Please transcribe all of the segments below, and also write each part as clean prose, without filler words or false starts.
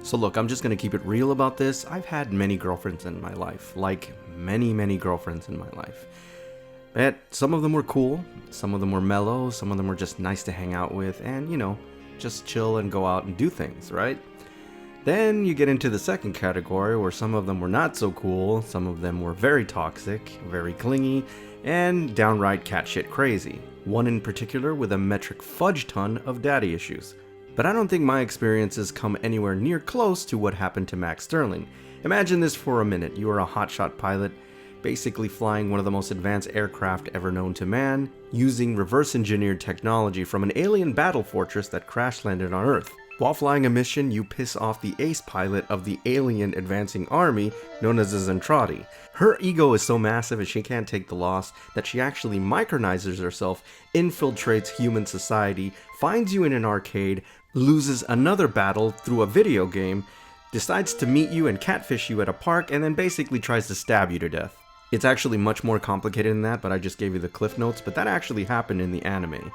So look, I'm just gonna keep it real about this. I've had many girlfriends in my life, like many girlfriends in my life. But some of them were cool, some of them were mellow, some of them were just nice to hang out with and, you know, just chill and go out and do things, right? Then you get into the second category where some of them were not so cool, some of them were very toxic, very clingy, and downright catshit crazy. One in particular with a metric fudge ton of daddy issues. But I don't think my experiences come anywhere near close to what happened to Max Sterling. Imagine this for a minute. You are a hotshot pilot, basically flying one of the most advanced aircraft ever known to man, using reverse-engineered technology from an alien battle fortress that crash-landed on Earth. While flying a mission, you piss off the ace pilot of the alien advancing army known as the Zentradi. Her ego is so massive and she can't take the loss that she actually micronizes herself, infiltrates human society, finds you in an arcade, loses another battle through a video game, decides to meet you and catfish you at a park, and then basically tries to stab you to death. It's actually much more complicated than that, but I just gave you the cliff notes, but that actually happened in the anime.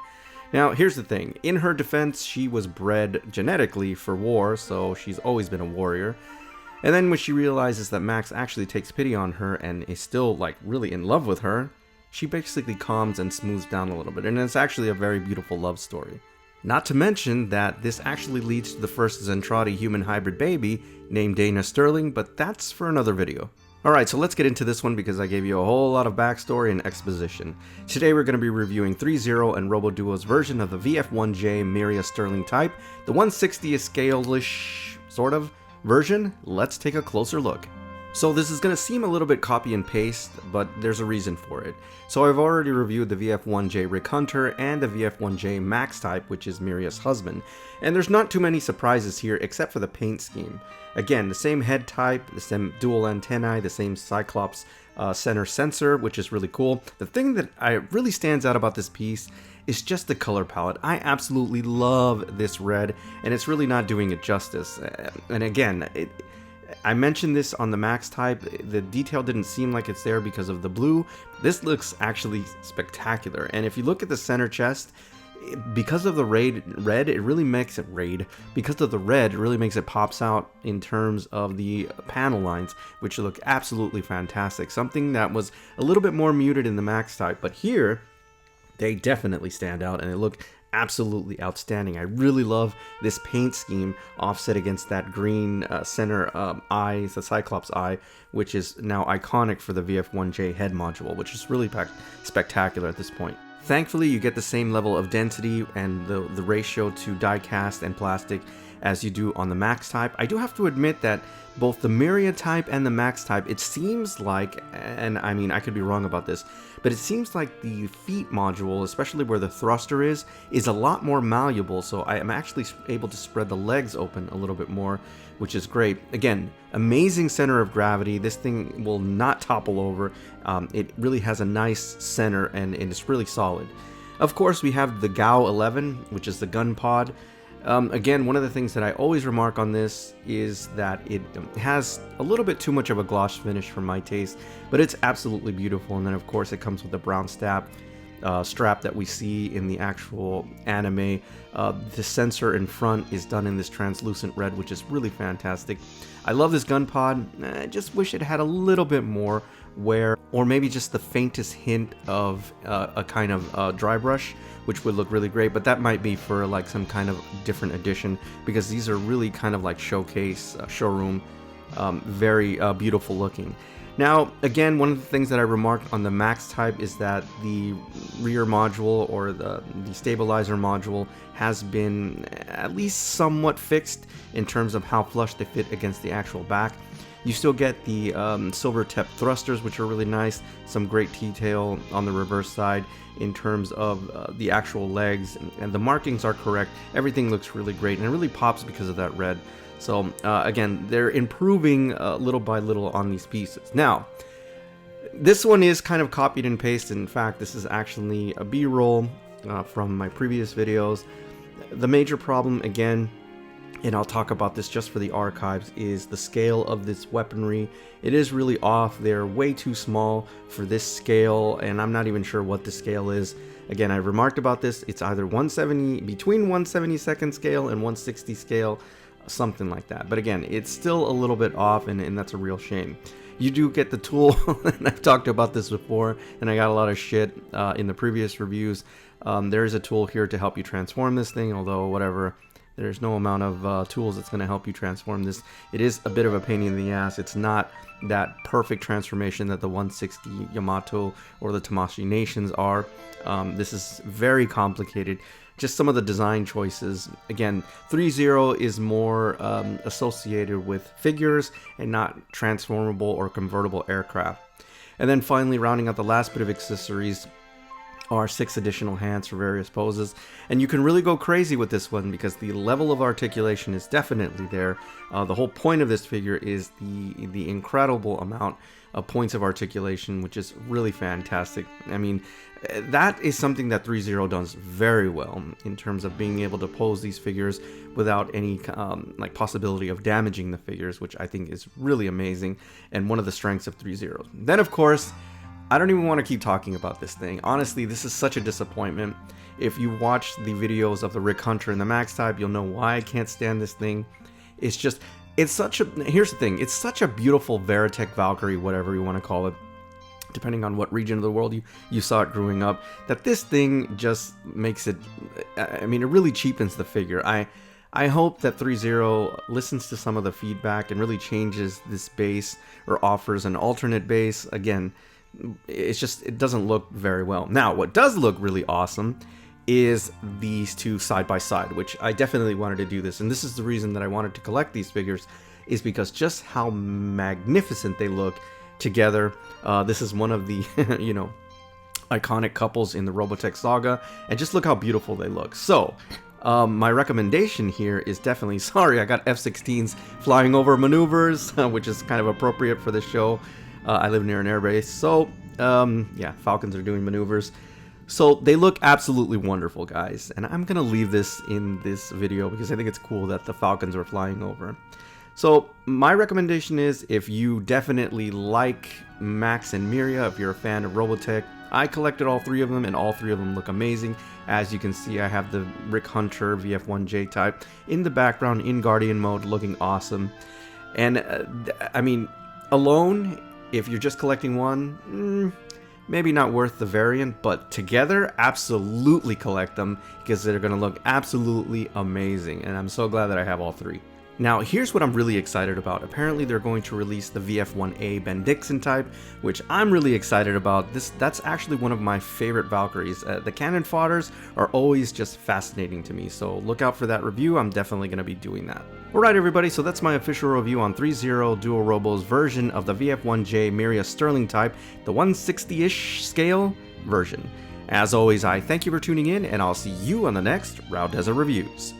Now, here's the thing. In her defense, she was bred genetically for war, so she's always been a warrior. And then when she realizes that Max actually takes pity on her and is still, like, really in love with her, she basically calms and smooths down a little bit, and it's actually a very beautiful love story. Not to mention that this actually leads to the first Zentradi human hybrid baby named Dana Sterling, but that's for another video. Alright, so let's get into this one because I gave you a whole lot of backstory and exposition. Today we're going to be reviewing ThreeZero and RoboDou's version of the VF1J Miriya Sterling type, the 1/60th scale-ish sort of version. Let's take a closer look. So this is going to seem a little bit copy and paste, but there's a reason for it. So I've already reviewed the VF1J Rick Hunter and the VF1J Max type, which is Miriya's husband. And there's not too many surprises here except for the paint scheme. Again, the same head type, the same dual antennae, the same Cyclops center sensor, which is really cool. The thing that really stands out about this piece is just the color palette. I absolutely love this red, and it's really not doing it justice. And again, I mentioned this on the Max type, the detail didn't seem like it's there because of the blue. This looks actually spectacular, and if you look at the center chest, because of the red, it really makes it because of the red, it really makes it pops out in terms of the panel lines, which look absolutely fantastic. Something that was a little bit more muted in the Max type, but here, they definitely stand out and they look absolutely outstanding. I really love this paint scheme offset against that green center eye, the Cyclops eye, which is now iconic for the VF1J head module, which is really spectacular at this point. Thankfully, you get the same level of density and the ratio to die cast and plastic as you do on the Max type. I do have to admit that both the Miriya type and the Max type, it seems like, and I mean, I could be wrong about this, but it seems like the feet module, especially where the thruster is a lot more malleable, so I am actually able to spread the legs open a little bit more, which is great. Again, amazing center of gravity. This thing will not topple over. It really has a nice center and it's really solid. Of course, we have the GAU 11, which is the gun pod. Again, one of the things that I always remark on this is that it has a little bit too much of a gloss finish for my taste, but it's absolutely beautiful. And then of course it comes with the brown strap that we see in the actual anime. The sensor in front is done in this translucent red, which is really fantastic. I love this gun pod. I just wish it had a little bit more wear, or maybe just the faintest hint of a kind of dry brush, which would look really great, but that might be for like some kind of different edition, because these are really kind of like showcase, showroom, very beautiful looking. Now, again, one of the things that I remarked on the Max type is that the rear module or the stabilizer module has been at least somewhat fixed in terms of how flush they fit against the actual back. You still get the silver tip thrusters, which are really nice, some great detail on the reverse side in terms of the actual legs, and the markings are correct. Everything looks really great, and it really pops because of that red. So again, they're improving little by little on these pieces. Now, this one is kind of copied and pasted. In fact, this is actually a B-roll from my previous videos. The major problem, again, and I'll talk about this just for the archives, is the scale of this weaponry. It is really off. They're way too small for this scale, and I'm not even sure what the scale is. Again, I remarked about this. It's either between 172nd scale and 160 scale. something like that. But again, it's still a little bit off, and that's a real shame. You do get the tool, and I've talked about this before, and I got a lot of shit in the previous reviews. There is a tool here to help you transform this thing, although whatever, there's no amount of tools that's going to help you transform this. It is a bit of a pain in the ass. It's not that perfect transformation that the 160 Yamato or the Tamashii Nations are. This is very complicated. Just some of the design choices. Again, ThreeZero is more associated with figures and not transformable or convertible aircraft. And then finally, rounding out the last bit of accessories are 6 additional hands for various poses. And you can really go crazy with this one because the level of articulation is definitely there. The whole point of this figure is the incredible amount of points of articulation, which is really fantastic. I mean, that is something that ThreeZero does very well in terms of being able to pose these figures without any like possibility of damaging the figures, which I think is really amazing and one of the strengths of ThreeZero. Then of course, I don't even want to keep talking about this thing. Honestly, this is such a disappointment. If you watch the videos of the Rick Hunter and the Max Type, you'll know why I can't stand this thing. It's just, it's such a, here's the thing, it's such a beautiful Veritech Valkyrie, whatever you want to call it, depending on what region of the world you saw it growing up, that this thing just makes it, I mean, it really cheapens the figure. I hope that ThreeZero listens to some of the feedback and really changes this base or offers an alternate base. Again, it's just, it doesn't look very well. Now, what does look really awesome is these two side by side, which I definitely wanted to do this. And this is the reason that I wanted to collect these figures, is because just how magnificent they look together. This is one of the, you know, iconic couples in the Robotech saga, and just look how beautiful they look. So, my recommendation here is definitely, sorry, I got F-16s flying over maneuvers, which is kind of appropriate for this show. I live near an airbase, so yeah, Falcons are doing maneuvers. So they look absolutely wonderful, guys, and I'm gonna leave this in this video because I think it's cool that the Falcons are flying over. So my recommendation is, if you definitely like Max and Miriya, if you're a fan of Robotech, I collected all 3 of them, and all 3 of them look amazing. As you can see, I have the Rick Hunter VF1J type in the background in Guardian mode, looking awesome. And I mean, alone, if you're just collecting one, maybe not worth the variant, but together, absolutely collect them because they're going to look absolutely amazing. And I'm so glad that I have all 3. Now, here's what I'm really excited about. Apparently, they're going to release the VF1A Ben Dixon type, which I'm really excited about. That's actually one of my favorite Valkyries. The cannon fodders are always just fascinating to me, so look out for that review. I'm definitely going to be doing that. Alright everybody, so that's my official review on ThreeZero Duo Robo's version of the VF1J Miriya Sterling type, the 160-ish scale version. As always, I thank you for tuning in, and I'll see you on the next RAUDEZA Reviews.